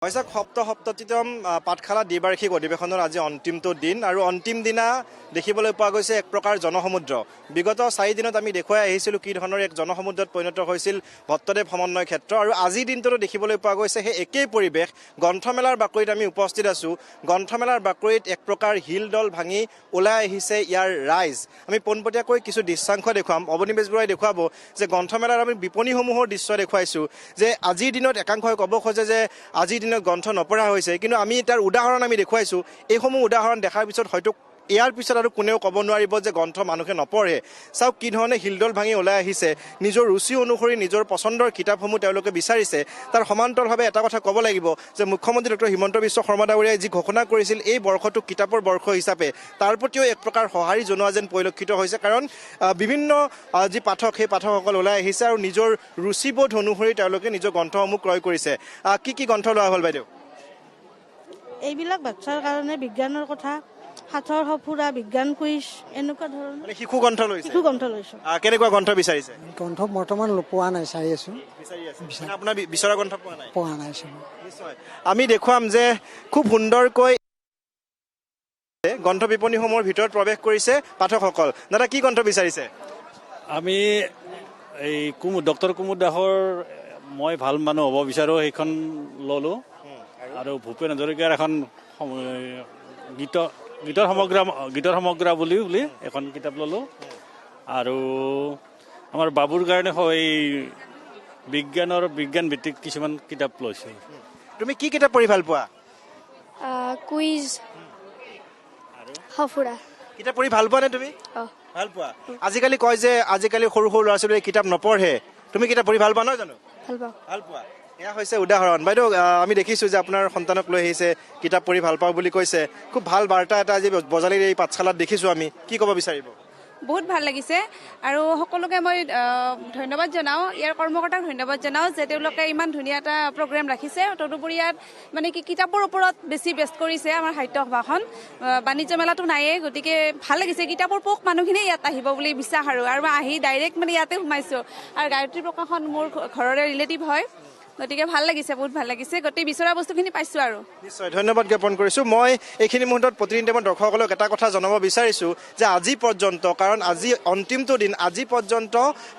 বৈশাখ সপ্তমতম পাঠশালা দ্বিবাৰ্ষিক অধিৱেশনৰ আজি অন্তিমটো দিন আৰু অন্তিম দিনা দেখিবলৈ পোৱা গৈছে এক প্ৰকাৰ জনসমুদ্ৰ। বিগত 4 দিনত আমি দেখুৱাই আহিছিলোঁ কি ধৰণৰ এক জনসমুদ্ৰত পৰিণত হৈছিল ভট্টদেৱ সমন্বয় ক্ষেত্ৰ আৰু আজিৰ দিনটোতো দেখিবলৈ পোৱা গৈছে সেই একেই পৰিৱেশ। গ্ৰন্থমেলাৰ বাকৰিত আমি উপস্থিত আছোঁ। গ্ৰন্থমেলাৰ বাকৰিত এক প্ৰকাৰ হিলদল ভাঙি ওলাই আহিছে ইয়াৰ ৰাইজ। আমি পোনপটীয়াকৈ কিছু দৃশ্যাংশ দেখুৱাম। অৱনী বেজবৰুৱাই দেখুৱাব যে গ্ৰন্থমেলাৰ আমি বিপণীসমূহৰ দৃশ্য দেখুৱাইছোঁ যে আজিৰ দিনত একাংশই ক'ব খোজে যে আজিৰ গ্ৰন্থ নপঢ়া হৈছে, কিন্তু আমি তাৰ উদাহৰণ আমি দেখুৱাইছোঁ। এইসমূহ উদাহৰণ দেখাৰ পিছত হয়তো ইয়াৰ পিছত আৰু কোনেও ক'ব নোৱাৰিব যে গ্ৰন্থ মানুহে নপঢ়ে। চাওক কি ধৰণে হিলদল ভাঙি ওলাই আহিছে, নিজৰ ৰুচি অনুসৰি নিজৰ পচন্দৰ কিতাপসমূহ তেওঁলোকে বিচাৰিছে। তাৰ সমান্তৰালভাৱে এটা কথা ক'ব লাগিব যে মুখ্যমন্ত্ৰী ডক্টৰ হিমন্ত বিশ্ব শৰ্মা ডাঙৰীয়াই যি ঘোষণা কৰিছিল এই বৰ্ষটোক কিতাপৰ বৰ্ষ হিচাপে, তাৰ প্ৰতিও এক প্ৰকাৰ সঁহাৰি জনোৱা যেন পৰিলক্ষিত হৈছে। কাৰণ বিভিন্ন যি পাঠক সেই পাঠকসকল ওলাই আহিছে আৰু নিজৰ ৰুচিবোধ অনুসৰি তেওঁলোকে নিজৰ গ্ৰন্থসমূহ ক্ৰয় কৰিছে। কি গ্ৰন্থ লোৱা হ'ল বাইদেউ? এইবিলাক বাচ্চাৰ কাৰণে বিজ্ঞানৰ কথা, সাঁথৰ সঁফুৰা, বিজ্ঞান কুইজ, এনেকুৱা ধৰণৰ শিশু গ্ৰন্থ লৈছে। শিশু গ্ৰন্থ লৈছোঁ। কেনেকুৱা গ্ৰন্থ বিচাৰিছে? গ্ৰন্থ বৰ্তমান পোৱা নাই, চাই আছোঁ। আপোনাৰ বিচৰা গ্ৰন্থ পোৱা নাই? পোৱা নাই। নিশ্চয় আমি দেখুৱাম যে খুব সুন্দৰকৈ গ্ৰন্থ বিপণীসমূহৰ ভিতৰত প্ৰৱেশ কৰিছে পাঠকসকল। দাদা কি গ্ৰন্থ বিচাৰিছে? আমি এই ডক্টৰ কুমুদ দাসৰ মই ভাল মানুহ হ'ব বিচাৰোঁ সেইখন ল'লোঁ আৰু ভূপেন হাজৰিকাৰ এখন গীতৰ সমগ্ৰ বুলি এখন কিতাপ ল'লোঁ আৰু আমাৰ বাবুৰ কাৰণে এই বিজ্ঞান ভিত্তিক কিছুমান কিতাপ লৈছোঁ। তুমি কি কিতাপ পঢ়ি ভাল পোৱা? কুইজ, সঁফুৰা। কিতাপ পঢ়ি ভাল পোৱা নে তুমি? ভাল পোৱা। আজিকালি কয় যে আজিকালি সৰু সৰু ল'ৰা ছোৱালীয়ে কিতাপ নপঢ়ে, তুমি কিতাপ পঢ়ি ভাল পোৱা নহয় জানো? ভাল পাওঁ। ভাল পোৱা। এয়া হৈছে উদাহৰণ। বাইদেউ আমি দেখিছোঁ যে আপোনাৰ সন্তানক লৈ আহিছে, কিতাপ পঢ়ি ভাল পাওঁ বুলি কৈছে। খুব ভাল বাৰ্তা এটা আজি বজালীৰ এই পাঠশালাত দেখিছোঁ আমি। কি ক'ব বিচাৰিব? বহুত ভাল লাগিছে আৰু সকলোকে মই ধন্যবাদ জনাওঁ, ইয়াৰ কৰ্মকৰ্তাক ধন্যবাদ জনাওঁ যে তেওঁলোকে ইমান ধুনীয়া এটা প্ৰগ্ৰেম ৰাখিছে। তদুপৰি ইয়াত মানে কি কিতাপৰ ওপৰত বেছি বেষ্ট কৰিছে আমাৰ সাহিত্য সভাখন। বাণিজ্য মেলাটো নায়েই, গতিকে ভাল লাগিছে। কিতাপৰ পোক মানুহখিনিয়ে ইয়াত আহিব বুলি বিশ্বাস আৰু আহি ডাইৰেক্ট মানে ইয়াতে সোমাইছোঁ। আৰু গায়ত্ৰী প্ৰকাশন মোৰ ঘৰৰে ৰিলেটিভ হয়, গতিকে ভাল লাগিছে, বহুত ভাল লাগিছে। গোটেই বিচৰা বস্তুখিনি পাইছোঁ আৰু। নিশ্চয় ধন্যবাদ জ্ঞাপন কৰিছোঁ। মই এইখিনি মুহূৰ্তত প্ৰতিনিধি মই দৰ্শকসকলক এটা কথা জনাব বিচাৰিছোঁ যে আজি পৰ্যন্ত, কাৰণ আজি অন্তিমটো দিন, আজি পৰ্যন্ত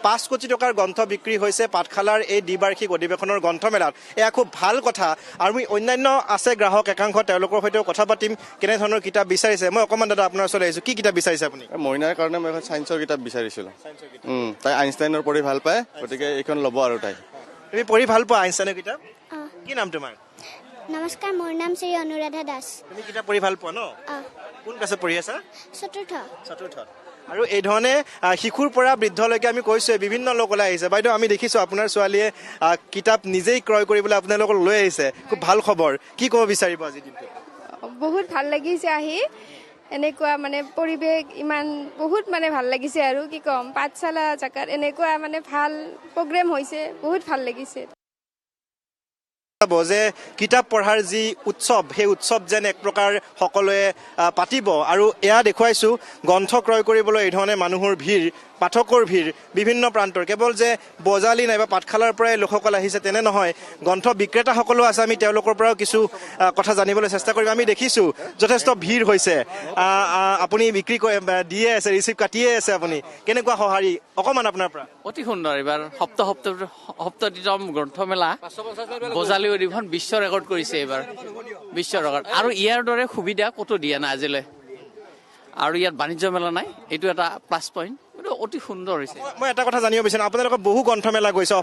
5 কোটি টকাৰ গ্ৰন্থ বিক্ৰী হৈছে পাঠশালাৰ এই দ্বিবাৰ্ষিক অধিৱেশনৰ গ্ৰন্থমেলাত। এয়া খুব ভাল কথা। আৰু অন্যান্য আছে গ্ৰাহক একাংশ, তেওঁলোকৰ সৈতেও কথা পাতিম কেনেধৰণৰ কিতাপ বিচাৰিছে। মই অকণমান দাদা আপোনাৰ ওচৰলৈ আহিছোঁ। কি কিতাপ বিচাৰিছে আপুনি? মইনাৰ কাৰণে মই এখন ছায়েন্সৰ কিতাপ বিচাৰিছিলোঁ। তাই আইনষ্টাইনৰ পঢ়ি ভাল পায়, গতিকে এইখন ল'ব আৰু তাই। তুমি পঢ়ি ভাল পোৱা আইনষ্টাইনৰ কিতাপ? কি নাম তোমাৰ? নমস্কাৰ, মোৰ নাম শ্ৰী অনুৰাধা দাস। তুমি কিতাপ পঢ়ি ভাল পোৱা ন? কোন ক্লাছত পঢ়ি আছা? চতুৰ্থ। আৰু এই ধৰণে শিশুৰ পৰা বৃদ্ধলৈকে আমি কৈছোঁৱে বিভিন্ন লোক ওলাই আহিছে। বাইদেউ আমি দেখিছোঁ আপোনাৰ ছোৱালীয়ে কিতাপ নিজেই ক্ৰয় কৰিবলৈ আপোনালোকক লৈ আহিছে। খুব ভাল খবৰ। কি ক'ব বিচাৰিব আজিৰ দিনটো? বহুত ভাল লাগিছে আহি, এনেকুৱা মানে পৰিৱেশ ইমান বহুত মানে ভাল লাগিছে আৰু কি ক'ম, পাঠশালা জাগাত এনেকুৱা মানে ভাল প্ৰগ্ৰেম হৈছে, বহুত ভাল লাগিছে। যে কিতাপ পঢ়াৰ যি উৎসৱ, সেই উৎসৱ যেন এক প্ৰকাৰ সকলোৱে পাতিব। আৰু এয়া দেখুৱাইছোঁ গ্ৰন্থ ক্ৰয় কৰিবলৈ এই ধৰণে মানুহৰ ভিৰ, পাঠকৰ ভিৰ বিভিন্ন প্ৰান্তৰ। কেৱল যে বজালী নাইবা পাঠশালাৰ পৰাই লোকসকল আহিছে তেনে নহয়, গ্ৰন্থ বিক্ৰেতাসকলো আছে। আমি তেওঁলোকৰ পৰাও কিছু কথা জানিবলৈ চেষ্টা কৰিম। আমি দেখিছোঁ যথেষ্ট ভিৰ হৈছে। আপুনি বিক্ৰী দিয়ে আছে, ৰিচিপ্ট কাটিয়ে আছে আপুনি। কেনেকুৱা সঁহাৰি অকণমান আপোনাৰ পৰা? অতি সুন্দৰ। এইবাৰ সপ্তমতম গ্ৰন্থমেলা বজালী অধিৱেশন বিশ্ব ৰেকৰ্ড কৰিছে এইবাৰ, বিশ্ব ৰেকৰ্ড। আৰু ইয়াৰ দৰে সুবিধা ক'তো দিয়া নাই আজিলৈ। আৰু ইয়াত বাণিজ্য মেলা নাই, এইটো এটা প্লাছ পইণ্ট। অতি সুন্দৰ হৈছে। মই এটা কথা জানিব বিচাৰোঁ, আপোনালোকৰ বহু গ্ৰন্থমেলা গৈছে,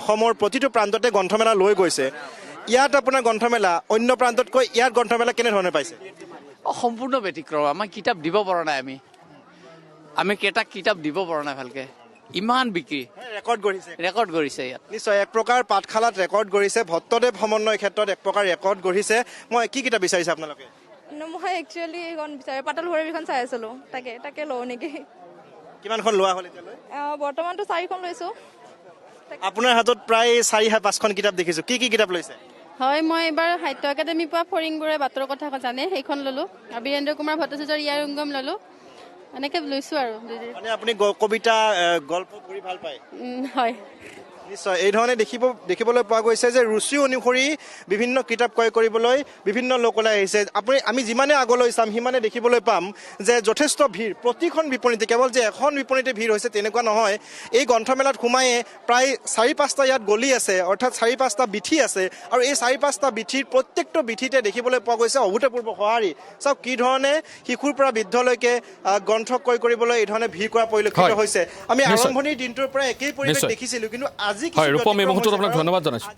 অসমৰ প্ৰতিটো প্ৰান্ততে গ্ৰন্থমেলা লৈ গৈছে। ইয়াত আপোনাৰ গ্ৰন্থমেলা অন্য প্ৰান্ততকৈ ইয়াত গ্ৰন্থমেলা কেনেধৰণে পাইছে? সম্পূৰ্ণ ব্যতিক্ৰম। আমাক কিতাপ দিব পৰা নাই, আমি কেইটাক কিতাপ দিব পৰা নাই ভালকে। ইমান বিক্ৰী, ৰেকৰ্ড গঢ়িছে ইয়াত। নিশ্চয় এক প্ৰকাৰ পাঠশালাত ৰেকৰ্ড গঢ়িছে, ভট্টদেৱ সমন্বয় ক্ষেত্ৰত এক প্ৰকাৰ ৰেকৰ্ড গঢ়িছে। মই কি কিতাপ বিচাৰিছে আপোনালোকে? মই একচুৱেলি এইখন বিচাৰোঁ, পাতল ভৈৰৱীখন চাই আছিলোঁ, তাকে লওঁ নেকি। কিমানখন লোৱা হ'ল এতিয়ালৈ? বৰ্তমানতো 4খন লৈছোঁ। আপোনাৰ হাতত প্ৰায় 4-5খন কিতাপ দেখিছোঁ। কি কিতাপ লৈছে? হয়, মই এইবাৰ সাহিত্য একাডেমী পোৱা ফৰিংবোৰে বাটৰ কথা জানে সেইখন ল'লোঁ, আৰু বীৰেন্দ্ৰ কুমাৰ ভট্টাচাৰ্যৰ ইয়াৰুংগম ল'লোঁ। এনেকৈ লৈছোঁ আৰু। আপুনি কবিতা গল্প পঢ়ি ভাল পায়? হয়। নিশ্চয় এই ধৰণে দেখিবলৈ পোৱা গৈছে যে ৰুচি অনুসৰি বিভিন্ন কিতাপ ক্ৰয় কৰিবলৈ বিভিন্ন লোক ওলাই আহিছে। আমি যিমানে আগলৈ চাম সিমানে দেখিবলৈ পাম যে যথেষ্ট ভিৰ প্ৰতিখন বিপণীতে, কেৱল যে এখন বিপণীতে ভিৰ হৈছে তেনেকুৱা নহয়। এই গ্ৰন্থমেলাত সোমায়ে প্ৰায় 4-5টা ইয়াত গলি আছে, অৰ্থাৎ 4-5টা বিথি আছে, আৰু এই 4-5টা বিথিৰ প্ৰত্যেকটো বিথিতে দেখিবলৈ পোৱা গৈছে অভূতপূৰ্ব সঁহাৰি। চাওক কি ধৰণে শিশুৰ পৰা বৃদ্ধলৈকে গ্ৰন্থ ক্ৰয় কৰিবলৈ এই ধৰণে ভিৰ কৰা পৰিলক্ষিত হৈছে। আমি আৰম্ভণিৰ দিনটোৰ পৰা একেই পৰিৱেশ দেখিছিলোঁ, কিন্তু আজি ৰূপম, এই মুহূৰ্তত আপোনাক ধন্যবাদ জনাইছোঁ।